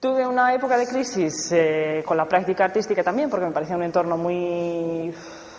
Tuve una época de crisis con la práctica artística también, porque me parecía un entorno muy,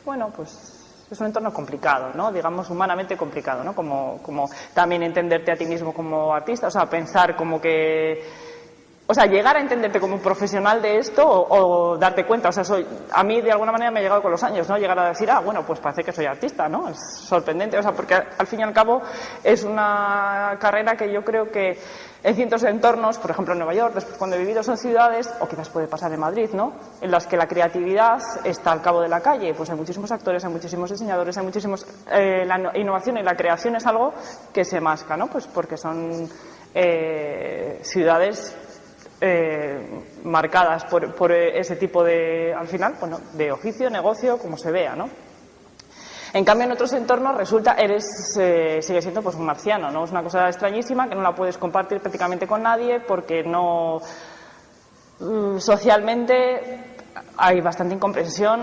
bueno, pues es un entorno complicado, ¿no? Digamos, humanamente complicado, ¿no? Como también entenderte a ti mismo como artista, o sea, pensar como que... O sea, llegar a entenderte como un profesional de esto o darte cuenta, o sea, a mí de alguna manera me ha llegado con los años, ¿no? Llegar a decir, bueno, pues parece que soy artista, ¿no? Es sorprendente, o sea, porque al fin y al cabo es una carrera que yo creo que en ciertos entornos, por ejemplo en Nueva York, después cuando he vivido son ciudades, o quizás puede pasar en Madrid, ¿no? En las que la creatividad está al cabo de la calle, pues hay muchísimos actores, hay muchísimos diseñadores, hay muchísimos... la innovación y la creación es algo que se masca, ¿no? Pues porque son ciudades... marcadas por ese tipo de, al final, bueno, de oficio, negocio, como se vea, ¿no? En cambio, en otros entornos resulta, sigue siendo pues un marciano, ¿no? Es una cosa extrañísima que no la puedes compartir prácticamente con nadie porque no... socialmente hay bastante incomprensión,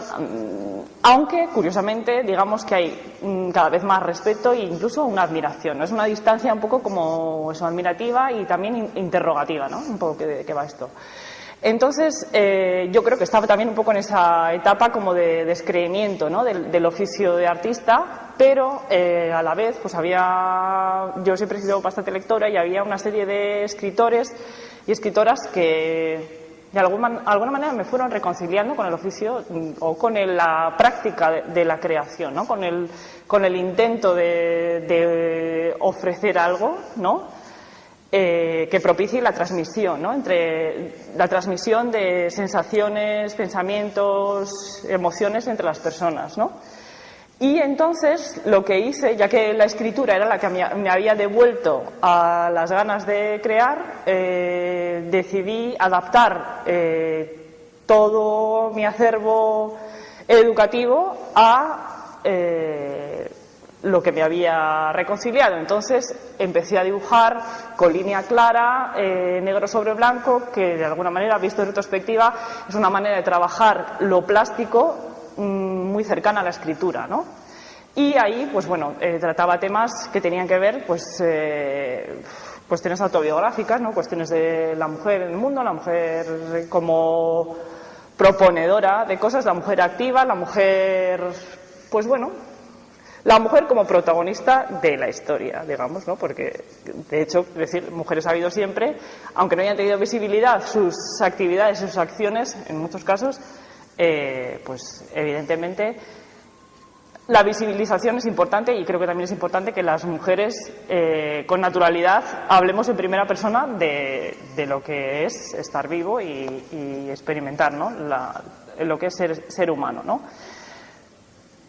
aunque, curiosamente, digamos que hay cada vez más respeto e incluso una admiración, ¿no? Es una distancia un poco como eso, admirativa y también interrogativa, ¿no? Un poco que va esto. Entonces, yo creo que estaba también un poco en esa etapa como de descreimiento, ¿no? del oficio de artista, pero a la vez, pues yo siempre he sido bastante lectora y había una serie de escritores y escritoras que de alguna manera me fueron reconciliando con el oficio o con la práctica de la creación, ¿no? Con el intento de ofrecer algo, ¿no? Que propicie la transmisión, ¿no? Entre la transmisión de sensaciones, pensamientos, emociones entre las personas, ¿no? Y entonces lo que hice, ya que la escritura era la que me había devuelto a las ganas de crear, decidí adaptar todo mi acervo educativo a lo que me había reconciliado. Entonces empecé a dibujar con línea clara, negro sobre blanco, que de alguna manera, visto en retrospectiva, es una manera de trabajar lo plástico muy cercana a la escritura, ¿no? Y ahí, pues bueno, trataba temas que tenían que ver, pues, cuestiones autobiográficas, ¿no? Cuestiones de la mujer en el mundo, la mujer como proponedora de cosas, la mujer activa, la mujer, pues bueno, la mujer como protagonista de la historia, digamos, ¿no? Porque, de hecho, decir, mujeres ha habido siempre, aunque no hayan tenido visibilidad sus actividades, sus acciones, en muchos casos, pues evidentemente la visibilización es importante y creo que también es importante que las mujeres con naturalidad hablemos en primera persona de lo que es estar vivo y experimentar, ¿no? Lo que es ser humano, ¿no?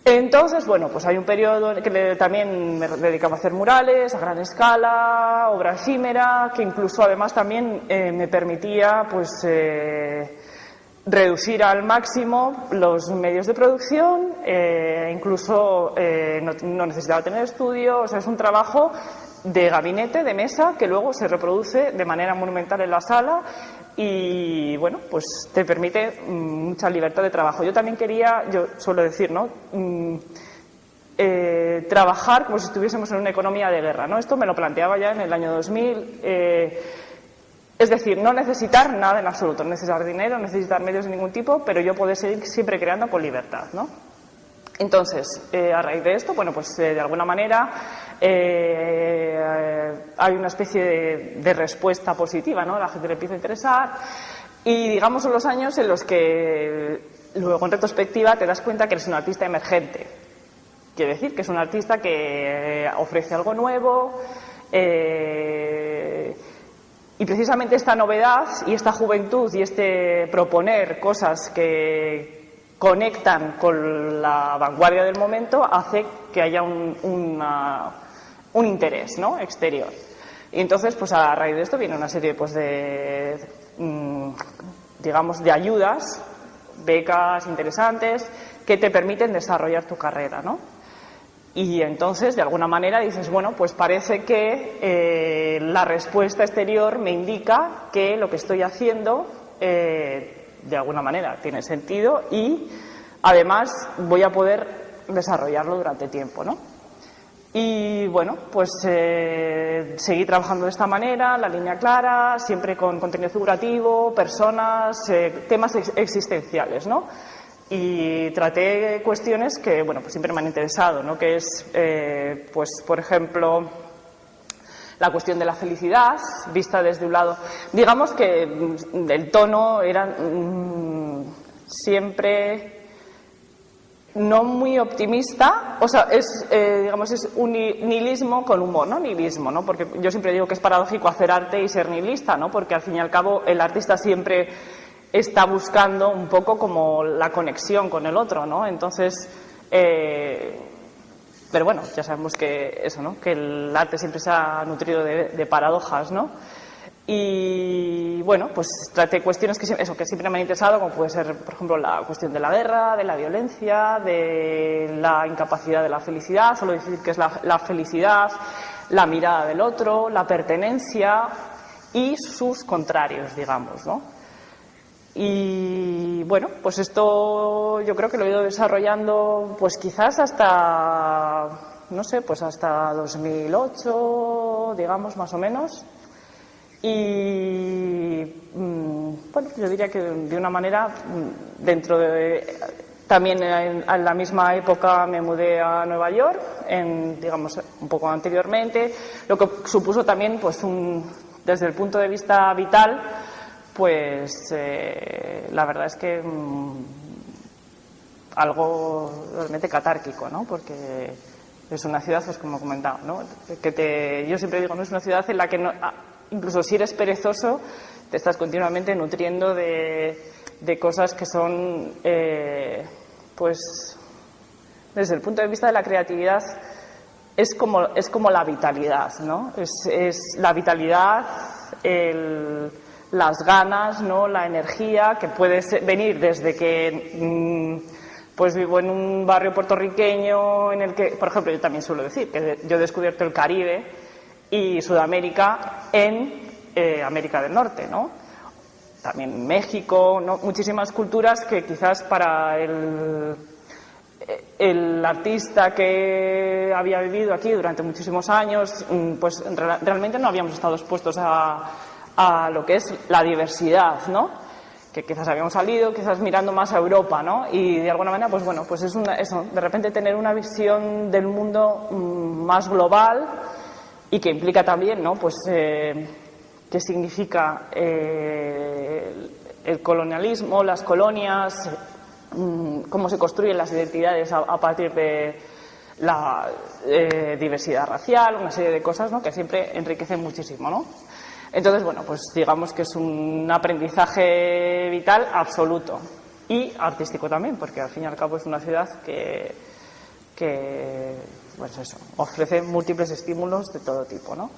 Entonces, bueno, pues hay un periodo en que también me dedicaba a hacer murales a gran escala, obra efímera, que incluso además también me permitía, pues, reducir al máximo los medios de producción, incluso no necesitaba tener estudio, o sea, es un trabajo de gabinete, de mesa, que luego se reproduce de manera monumental en la sala y, bueno, pues te permite mucha libertad de trabajo. Yo también quería, yo suelo decir, ¿no?, trabajar como si estuviésemos en una economía de guerra, ¿no? Esto me lo planteaba ya en el año 2000, es decir, no necesitar nada en absoluto, no necesitar dinero, no necesitar medios de ningún tipo, pero yo poder seguir siempre creando con libertad, ¿no? Entonces, a raíz de esto, bueno, pues de alguna manera hay una especie de respuesta positiva, ¿no? La gente le empieza a interesar y, digamos, son los años en los que luego en retrospectiva te das cuenta que eres un artista emergente. Quiere decir que es un artista que ofrece algo nuevo, y precisamente esta novedad y esta juventud y este proponer cosas que conectan con la vanguardia del momento hace que haya un interés, ¿no?, exterior. Y entonces, pues a raíz de esto viene una serie, pues, digamos, de ayudas, becas interesantes que te permiten desarrollar tu carrera, ¿no? Y entonces, de alguna manera, dices, bueno, pues parece que la respuesta exterior me indica que lo que estoy haciendo, de alguna manera, tiene sentido y, además, voy a poder desarrollarlo durante tiempo, ¿no? Y bueno, pues seguí trabajando de esta manera, la línea clara, siempre con contenido figurativo, personas, temas existenciales, ¿no? Y traté cuestiones que, bueno, pues siempre me han interesado, ¿no? Que es, pues, por ejemplo, la cuestión de la felicidad, vista desde un lado. Digamos que el tono era siempre no muy optimista, o sea, digamos, es un nihilismo con humor, ¿no? Nihilismo, ¿no? Porque yo siempre digo que es paradójico hacer arte y ser nihilista, ¿no? Porque al fin y al cabo el artista siempre está buscando un poco como la conexión con el otro, ¿no? Entonces, pero bueno, ya sabemos que eso, ¿no? Que el arte siempre se ha nutrido de paradojas, ¿no? Y bueno, pues traté cuestiones que siempre me han interesado, como puede ser, por ejemplo, la cuestión de la guerra, de la violencia, de la incapacidad de la felicidad, solo decir que es la felicidad, la mirada del otro, la pertenencia y sus contrarios, digamos, ¿no? Y bueno, pues esto yo creo que lo he ido desarrollando pues quizás hasta, no sé, pues hasta 2008, digamos, más o menos. Y bueno, yo diría que de una manera, dentro de... También en la misma época me mudé a Nueva York, digamos, un poco anteriormente, lo que supuso también, pues, desde el punto de vista vital, pues la verdad es que algo realmente catárquico, ¿no? Porque es una ciudad, pues como he comentado, ¿no? Yo siempre digo, no es una ciudad en la que no, incluso si eres perezoso, te estás continuamente nutriendo de cosas que son, pues, desde el punto de vista de la creatividad, es como la vitalidad, ¿no? Es la vitalidad, las ganas, ¿no? La energía, que puede venir desde que pues vivo en un barrio puertorriqueño en el que, por ejemplo, yo también suelo decir que yo he descubierto el Caribe y Sudamérica en América del Norte, ¿no? También México, ¿no? Muchísimas culturas que quizás para el artista que había vivido aquí durante muchísimos años, pues realmente no habíamos estado expuestos a lo que es la diversidad, ¿no? Que quizás habíamos salido, quizás mirando más a Europa, ¿no? Y de alguna manera, pues bueno, pues es eso, de repente tener una visión del mundo más global y que implica también, ¿no? Pues qué significa el colonialismo, las colonias, cómo se construyen las identidades a partir de la diversidad racial, una serie de cosas, ¿no? Que siempre enriquecen muchísimo, ¿no? Entonces, bueno, pues digamos que es un aprendizaje vital absoluto y artístico también, porque al fin y al cabo es una ciudad que pues eso, ofrece múltiples estímulos de todo tipo, ¿no?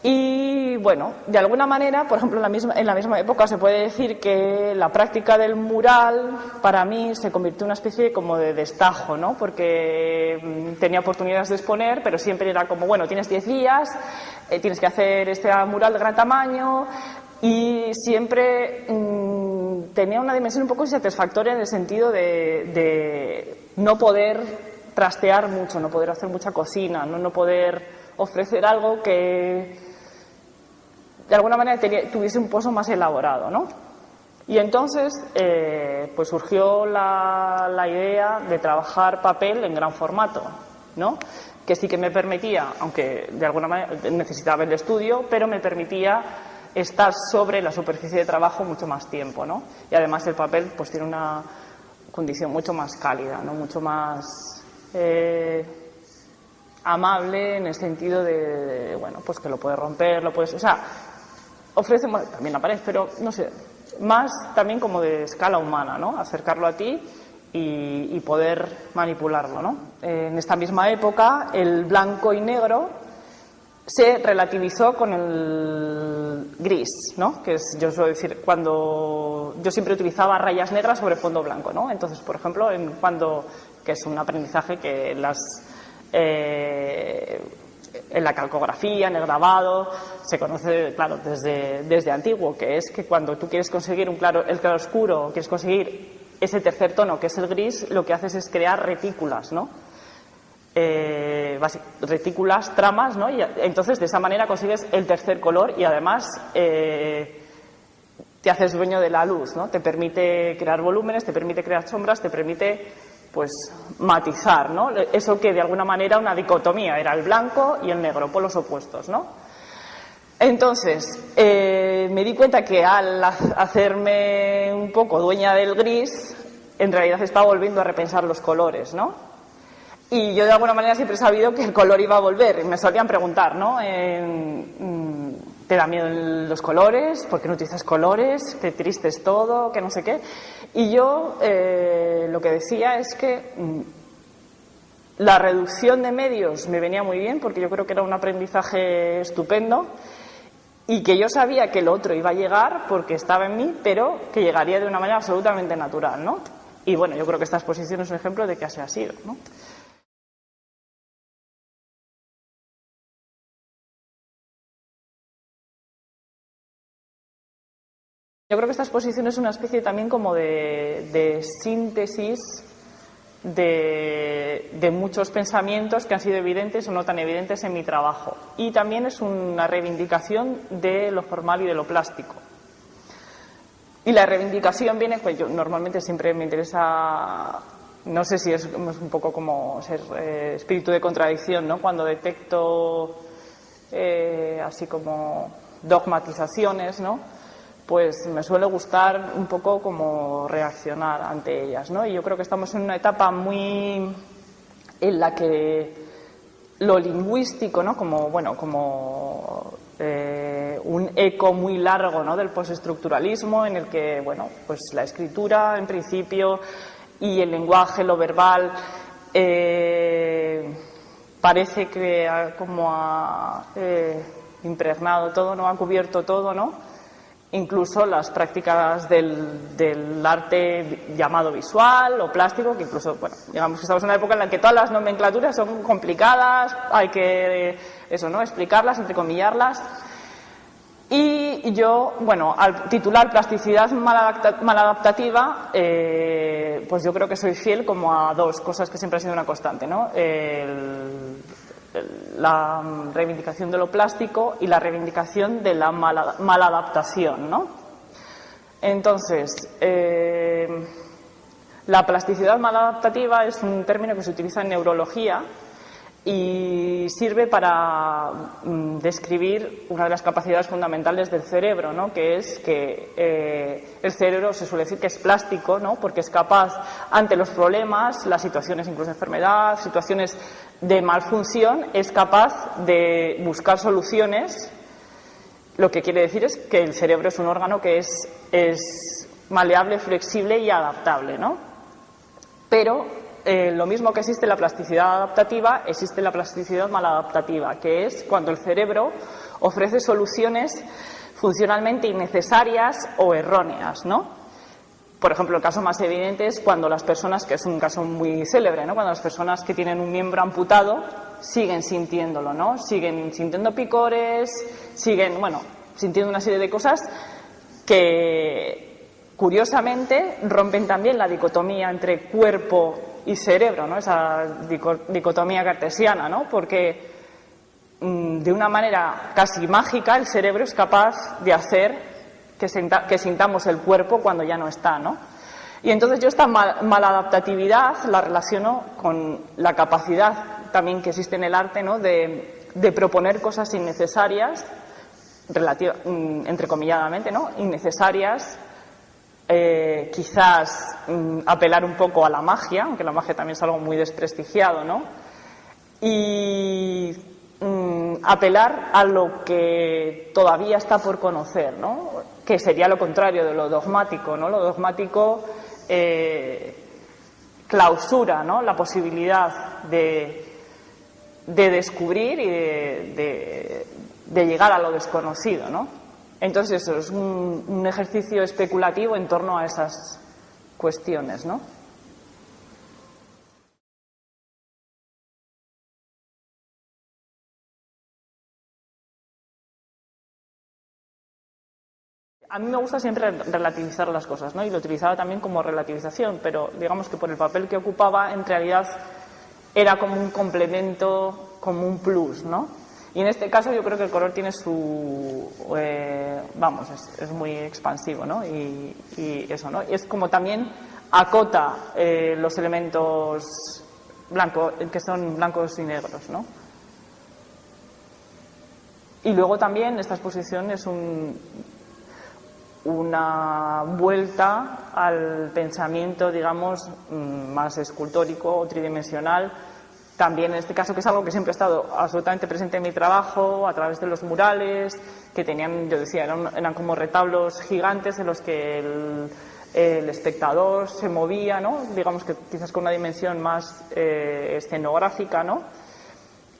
Y bueno, de alguna manera, por ejemplo, en la misma época se puede decir que la práctica del mural para mí se convirtió en una especie como de destajo, ¿no? Porque tenía oportunidades de exponer, pero siempre era como, bueno, tienes 10 días, tienes que hacer este mural de gran tamaño, y siempre tenía una dimensión un poco insatisfactoria en el sentido de no poder trastear mucho, no poder hacer mucha cocina, no poder ofrecer algo que de alguna manera tuviese un pozo más elaborado, ¿no? Y entonces pues surgió la idea de trabajar papel en gran formato, ¿no? Que sí que me permitía, aunque de alguna manera necesitaba el estudio, pero me permitía estar sobre la superficie de trabajo mucho más tiempo, ¿no? Y además el papel pues tiene una condición mucho más cálida, ¿no? Mucho más amable en el sentido de bueno, pues que lo puedes romper, o sea, ofrece también la pared, pero no sé, más también como de escala humana, ¿no? Acercarlo a ti y poder manipularlo, ¿no? En esta misma época el blanco y negro se relativizó con el gris, ¿no? Que es, yo suelo decir, cuando yo siempre utilizaba rayas negras sobre fondo blanco, ¿no? Entonces, por ejemplo, que es un aprendizaje que en la calcografía, en el grabado, se conoce, claro, desde antiguo, que es que cuando tú quieres conseguir el claroscuro, quieres conseguir ese tercer tono, que es el gris, lo que haces es crear retículas, ¿no? retículas, tramas, ¿no? Y entonces de esa manera consigues el tercer color y además te haces dueño de la luz, ¿no? Te permite crear volúmenes, te permite crear sombras, te permite pues matizar, ¿no? Eso que de alguna manera una dicotomía, era el blanco y el negro, polos opuestos, ¿no? Entonces, me di cuenta que al hacerme un poco dueña del gris, en realidad estaba volviendo a repensar los colores, ¿no? Y yo de alguna manera siempre he sabido que el color iba a volver. Y me solían preguntar, ¿no? ¿Te da miedo los colores? ¿Por qué no utilizas colores? ¿Qué triste es todo? ¿Qué no sé qué? Y yo lo que decía es que la reducción de medios me venía muy bien porque yo creo que era un aprendizaje estupendo y que yo sabía que lo otro iba a llegar porque estaba en mí, pero que llegaría de una manera absolutamente natural, ¿no? Y bueno, yo creo que esta exposición es un ejemplo de que así ha sido, ¿no? Yo creo que esta exposición es una especie también como de síntesis de muchos pensamientos que han sido evidentes o no tan evidentes en mi trabajo. Y también es una reivindicación de lo formal y de lo plástico. Y la reivindicación viene, pues yo normalmente siempre me interesa, no sé si es un poco como ser espíritu de contradicción, ¿no? Cuando detecto así como dogmatizaciones, ¿no? Pues me suele gustar un poco como reaccionar ante ellas, ¿no? Y yo creo que estamos en una etapa muy en la que lo lingüístico, ¿no? Como bueno, como un eco muy largo, ¿no? Del postestructuralismo, en el que bueno, pues la escritura en principio y el lenguaje, lo verbal, parece que ha impregnado todo, ¿no? Ha cubierto todo, ¿no? Incluso las prácticas del arte llamado visual o plástico, que incluso, bueno, digamos que estamos en una época en la que todas las nomenclaturas son complicadas, hay que, eso, ¿no?, explicarlas, entrecomillarlas. Y yo, bueno, al titular plasticidad maladaptativa, pues yo creo que soy fiel como a dos cosas que siempre han sido una constante, ¿no? La reivindicación de lo plástico y la reivindicación de la maladaptación, ¿no? Entonces, la plasticidad maladaptativa es un término que se utiliza en neurología y sirve para describir una de las capacidades fundamentales del cerebro, ¿no? Que es que el cerebro se suele decir que es plástico, ¿no? Porque es capaz, ante los problemas, las situaciones incluso de enfermedad, situaciones de malfunción, es capaz de buscar soluciones. Lo que quiere decir es que el cerebro es un órgano que es maleable, flexible y adaptable, ¿no? Pero lo mismo que existe la plasticidad adaptativa, existe la plasticidad maladaptativa, que es cuando el cerebro ofrece soluciones funcionalmente innecesarias o erróneas, ¿no? Por ejemplo, el caso más evidente es cuando las personas, que es un caso muy célebre, ¿no? Cuando las personas que tienen un miembro amputado siguen sintiéndolo, ¿no? Siguen sintiendo picores, siguen, bueno, sintiendo una serie de cosas que, curiosamente, rompen también la dicotomía entre cuerpo y cerebro, ¿no? Esa dicotomía cartesiana, ¿no? Porque de una manera casi mágica el cerebro es capaz de hacer que sintamos el cuerpo cuando ya no está, ¿no? Y entonces yo esta maladaptatividad la relaciono con la capacidad también que existe en el arte, ¿no? de proponer cosas innecesarias, entrecomilladamente, ¿no? Innecesarias, quizás apelar un poco a la magia, aunque la magia también es algo muy desprestigiado, ¿no? Y apelar a lo que todavía está por conocer, ¿no? Que sería lo contrario de lo dogmático, ¿no? Lo dogmático clausura, ¿no? La posibilidad de descubrir y de llegar a lo desconocido, ¿no? Entonces eso es un ejercicio especulativo en torno a esas cuestiones, ¿no? A mí me gusta siempre relativizar las cosas, ¿no? Y lo utilizaba también como relativización, pero digamos que por el papel que ocupaba, en realidad era como un complemento, como un plus, ¿no? Y en este caso yo creo que el color tiene su, vamos, es muy expansivo, ¿no? Y eso, ¿no? Y es como también acota los elementos blancos, que son blancos y negros, ¿no? Y luego también esta exposición es una vuelta al pensamiento, digamos, más escultórico o tridimensional. También en este caso, que es algo que siempre ha estado absolutamente presente en mi trabajo, a través de los murales, que tenían, yo decía, eran como retablos gigantes en los que el espectador se movía, ¿no? Digamos que quizás con una dimensión más escenográfica, ¿no?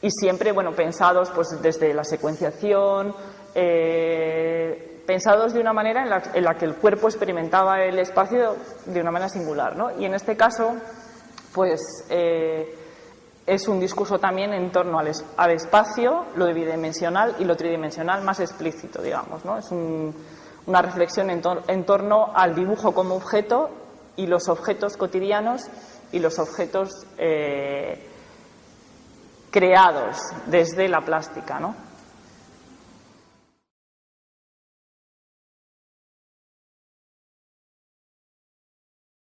Y siempre, bueno, pensados pues desde la secuenciación, pensados de una manera en la que el cuerpo experimentaba el espacio de una manera singular, ¿no? Y en este caso, pues es un discurso también en torno al espacio, lo bidimensional y lo tridimensional más explícito, digamos, ¿no? Es una reflexión en torno al dibujo como objeto y los objetos cotidianos y los objetos creados desde la plástica, ¿no?